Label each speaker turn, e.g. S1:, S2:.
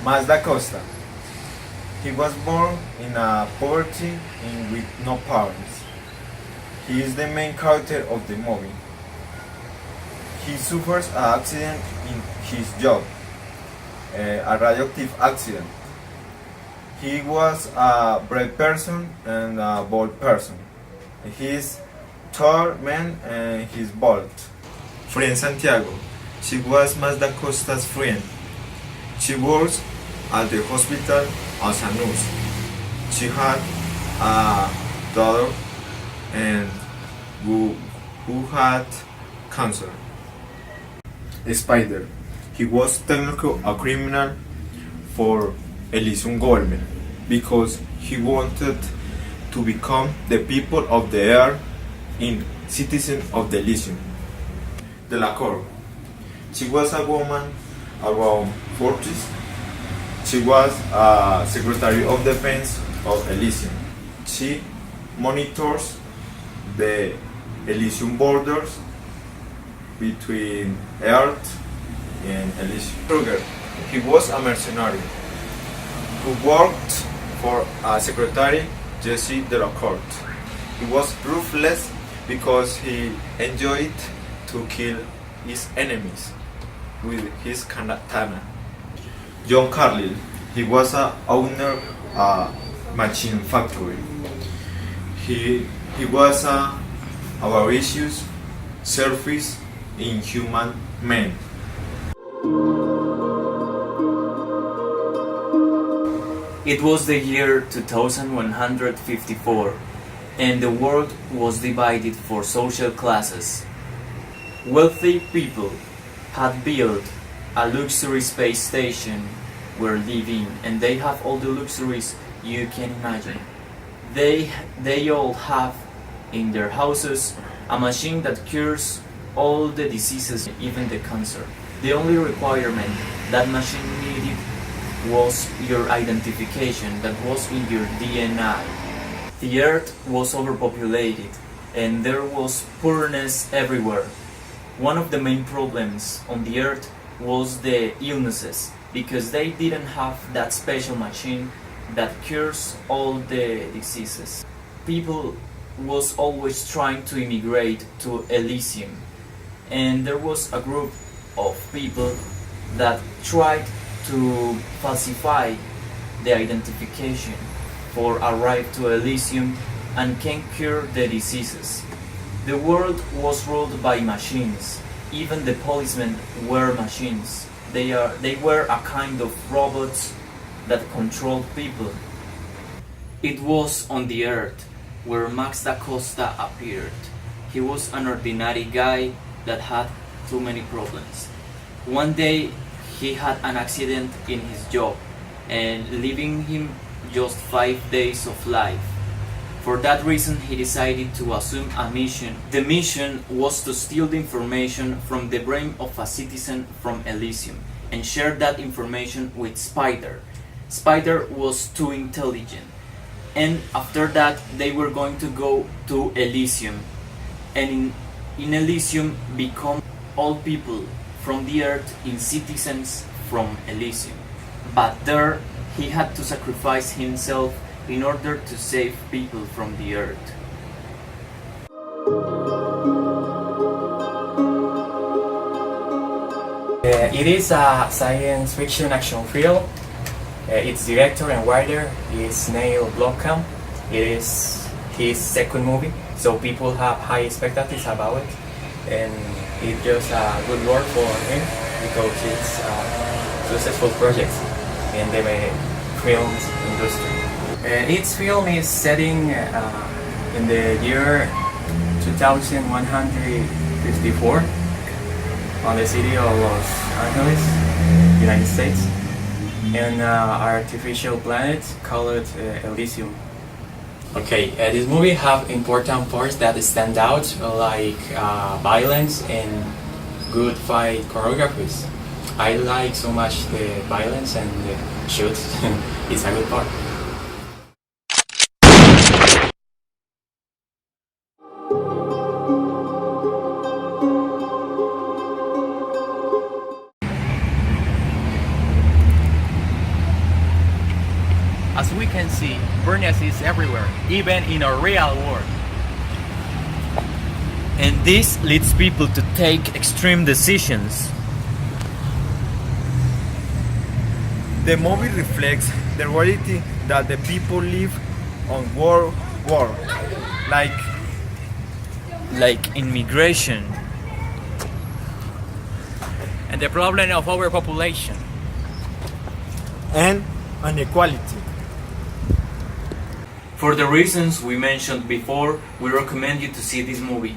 S1: Mazda Costa. He was born in a poverty and with no parents. He is the main character of the movie. He suffers an accident in his job, a radioactive accident. He was a brave person and a bold person. He is tall man and he's bold. Friend Santiago. She was Mazda Costa's friend. She works at the hospital as a nurse. She had a daughter and who had cancer. Spider. He was technically a criminal for Elysium government because he wanted to become the people of the earth in citizen of the Elysium. De la Cour. She was a woman around 40s. She was a Secretary of Defense of Elysium. She monitors the Elysium borders between Earth and Elysium. Kruger, he was a mercenary who worked for a Secretary, José de la Court. He was ruthless because he enjoyed to kill his enemies with his katana. John Carlyle, he was a owner a machine factory. He was a avaricious, selfish, inhuman man.
S2: It was the year 2154, and the world was divided for social classes. Wealthy people had built a luxury space station where living, and they have all the luxuries you can imagine. They all have in their houses a machine that cures all the diseases, even the cancer. The only requirement that machine needed was your identification, that was in your DNA. The earth was overpopulated and there was poorness everywhere. One of the main problems on the earth was the illnesses, because they didn't have that special machine that cures all the diseases. People was always trying to immigrate to Elysium, and there was a group of people that tried to falsify the identification for arrive to Elysium and can cure the diseases. The world was ruled by machines. Even the policemen were machines. They were a kind of robots that controlled people. It was on the earth where Max da Costa appeared. He was an ordinary guy that had too many problems. One day he had an accident in his job and leaving him just 5 days of life. For that reason he decided to assume a mission. The mission was to steal the information from the brain of a citizen from Elysium and share that information with Spider. Spider was too intelligent, and after that they were going to go to Elysium and in Elysium become all people from the earth in citizens from Elysium. But there he had to sacrifice himself in order to save people from the earth.
S3: It is a science fiction action film. Its director and writer is Neil Blomkamp. It is his second movie, so people have high expectations about it, and it's just a good work for him because it's a successful project in the film industry. Its film is setting in the year 2154 on the city of Los Angeles, United States, and artificial planet called Elysium. Okay, this movie have important parts that stand out, like violence and good fight choreographies. I like so much the violence and the shoots. It's a good part. Burness is everywhere, even in our real world.
S2: And this leads people to take extreme decisions.
S1: The movie reflects the reality that the people live on world, like
S2: immigration.
S3: And the problem of overpopulation.
S1: and inequality.
S2: For the reasons we mentioned before, we recommend you to see this movie.